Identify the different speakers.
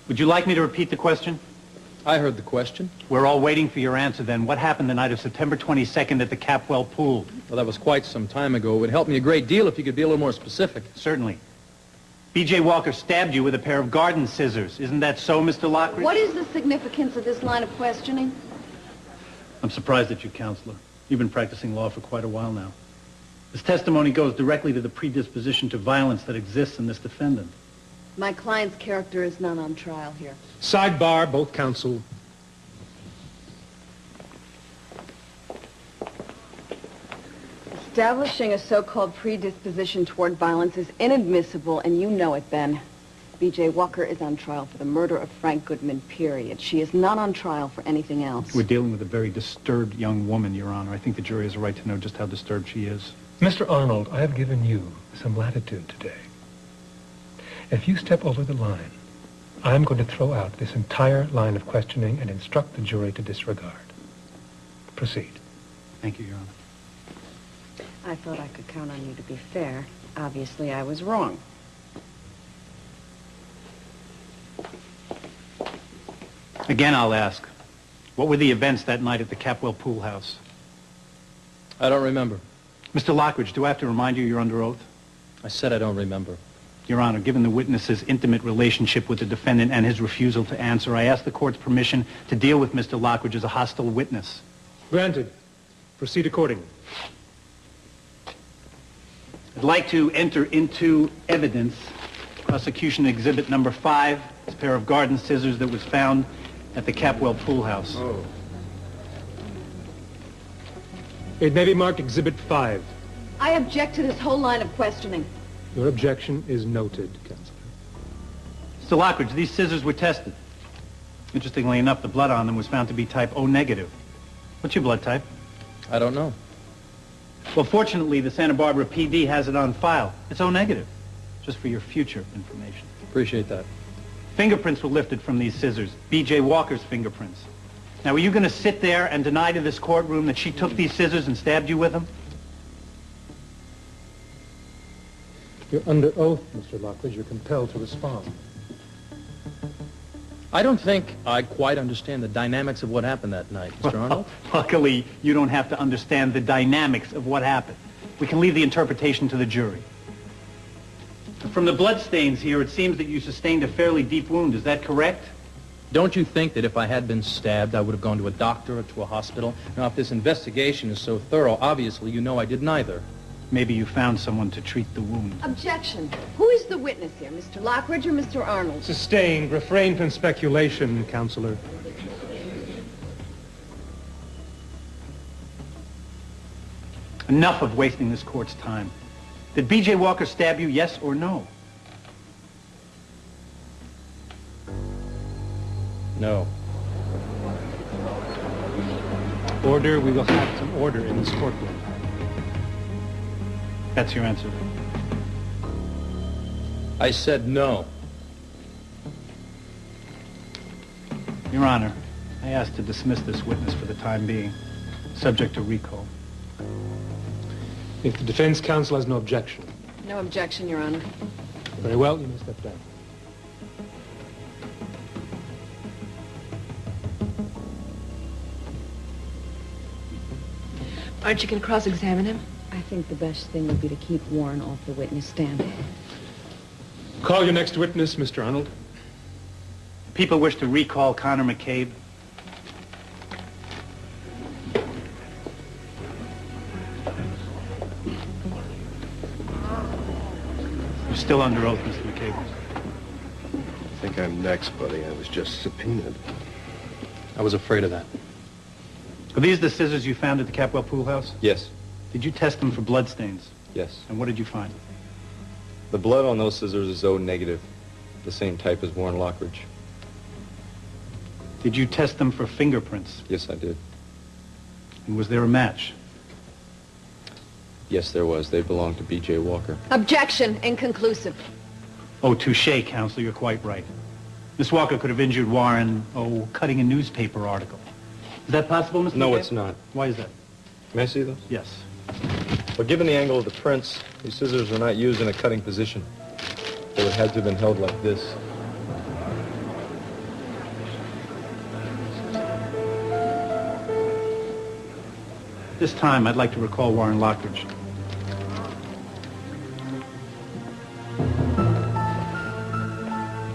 Speaker 1: Would you like me to repeat the question?
Speaker 2: I heard the question.
Speaker 1: We're all waiting for your answer then. What happened the night of September 22nd at the Capwell pool?
Speaker 2: Well, that was quite some time ago. It would help me a great deal if you could be a little more specific.
Speaker 1: Certainly. B.J. Walker stabbed you with a pair of garden scissors. Isn't that so, Mr. Lockridge?
Speaker 3: What is the significance of this line of questioning?
Speaker 1: I'm surprised at you, Counselor. You've been practicing law for quite a while now. This testimony goes directly to the predisposition to violence that exists in this defendant.
Speaker 3: My client's character is not on trial here.
Speaker 4: Sidebar, both counsel.
Speaker 3: Establishing a so-called predisposition toward violence is inadmissible, and you know it, Ben. B.J. Walker is on trial for the murder of Frank Goodman, period. She is not on trial for anything else.
Speaker 1: We're dealing with a very disturbed young woman, Your Honor. I think the jury has a right to know just how disturbed she is.
Speaker 4: Mr. Arnold, I have given you some latitude today. If you step over the line, I'm going to throw out this entire line of questioning and instruct the jury to disregard. Proceed.
Speaker 1: Thank you, Your Honor.
Speaker 3: I thought I could count on you to be fair. Obviously, I was wrong.
Speaker 1: Again, I'll ask, what were the events that night at the Capwell pool house?
Speaker 2: I don't remember.
Speaker 1: Mr. Lockridge, do I have to remind you you're under oath?
Speaker 2: I said I don't remember.
Speaker 1: Your Honor, given the witness's intimate relationship with the defendant and his refusal to answer, I ask the court's permission to deal with Mr. Lockridge as a hostile witness.
Speaker 4: Granted. Proceed accordingly.
Speaker 1: I'd like to enter into evidence prosecution exhibit number 5, this pair of garden scissors that was found at the Capwell pool house.
Speaker 4: Oh. It may be marked Exhibit 5.
Speaker 3: I object to this whole line of questioning.
Speaker 4: Your objection is noted, Counselor.
Speaker 1: Mr. Lockridge, these scissors were tested. Interestingly enough, the blood on them was found to be type O negative. What's your blood type?
Speaker 2: I don't know.
Speaker 1: Well, fortunately, the Santa Barbara PD has it on file. It's O negative, just for your future information.
Speaker 2: Appreciate that.
Speaker 1: Fingerprints were lifted from these scissors, B.J. Walker's fingerprints. Now, are you going to sit there and deny to this courtroom that she took these scissors and stabbed you with them?
Speaker 4: You're under oath, Mr. Lockridge. You're compelled to respond.
Speaker 2: I don't think I quite understand the dynamics of what happened that night, Mr. Arnold.
Speaker 1: Luckily, you don't have to understand the dynamics of what happened. We can leave the interpretation to the jury. From the bloodstains here, it seems that you sustained a fairly deep wound. Is that correct?
Speaker 2: Don't you think that if I had been stabbed, I would have gone to a doctor or to a hospital? Now, if this investigation is so thorough, obviously you know I did neither.
Speaker 1: Maybe you found someone to treat the wound.
Speaker 3: Objection. Who is the witness here, Mr. Lockridge or Mr. Arnold?
Speaker 4: Sustained. Refrain from speculation, Counselor.
Speaker 1: Enough of wasting this court's time. Did B.J. Walker stab you, yes or no?
Speaker 2: No.
Speaker 4: Order. We will have some order in this courtroom.
Speaker 1: That's your answer.
Speaker 2: I said no.
Speaker 1: Your Honor, I ask to dismiss this witness for the time being, subject to recall.
Speaker 4: If the defense counsel has no objection.
Speaker 3: No objection, Your Honor.
Speaker 4: Very well, you may step down.
Speaker 5: Aren't you going to cross-examine him?
Speaker 3: I think the best thing would be to keep Warren off the witness stand.
Speaker 4: Call your next witness, Mr. Arnold.
Speaker 1: People wish to recall Connor McCabe. You're still under oath, Mr. McCabe.
Speaker 6: I think I'm next, buddy. I was just subpoenaed.
Speaker 2: I was afraid of that.
Speaker 1: Are these the scissors you found at the Capwell pool house?
Speaker 7: Yes.
Speaker 1: Did you test them for bloodstains?
Speaker 7: Yes.
Speaker 1: And what did you find?
Speaker 7: The blood on those scissors is O negative, the same type as Warren Lockridge.
Speaker 1: Did you test them for fingerprints?
Speaker 7: Yes, I did.
Speaker 1: And was there a match?
Speaker 7: Yes, there was. They belonged to B.J. Walker.
Speaker 3: Objection. Inconclusive.
Speaker 1: Oh, touche, Counselor. You're quite right. Miss Walker could have injured Warren, cutting a newspaper article. Is that possible, Mr.
Speaker 7: No,
Speaker 1: McCabe?
Speaker 7: it's not.
Speaker 1: Why is that?
Speaker 7: May I see those?
Speaker 1: Yes.
Speaker 7: Well, given the angle of the prints, these scissors were not used in a cutting position. They would have had to have been held like this.
Speaker 1: this time, I'd like to recall Warren Lockridge.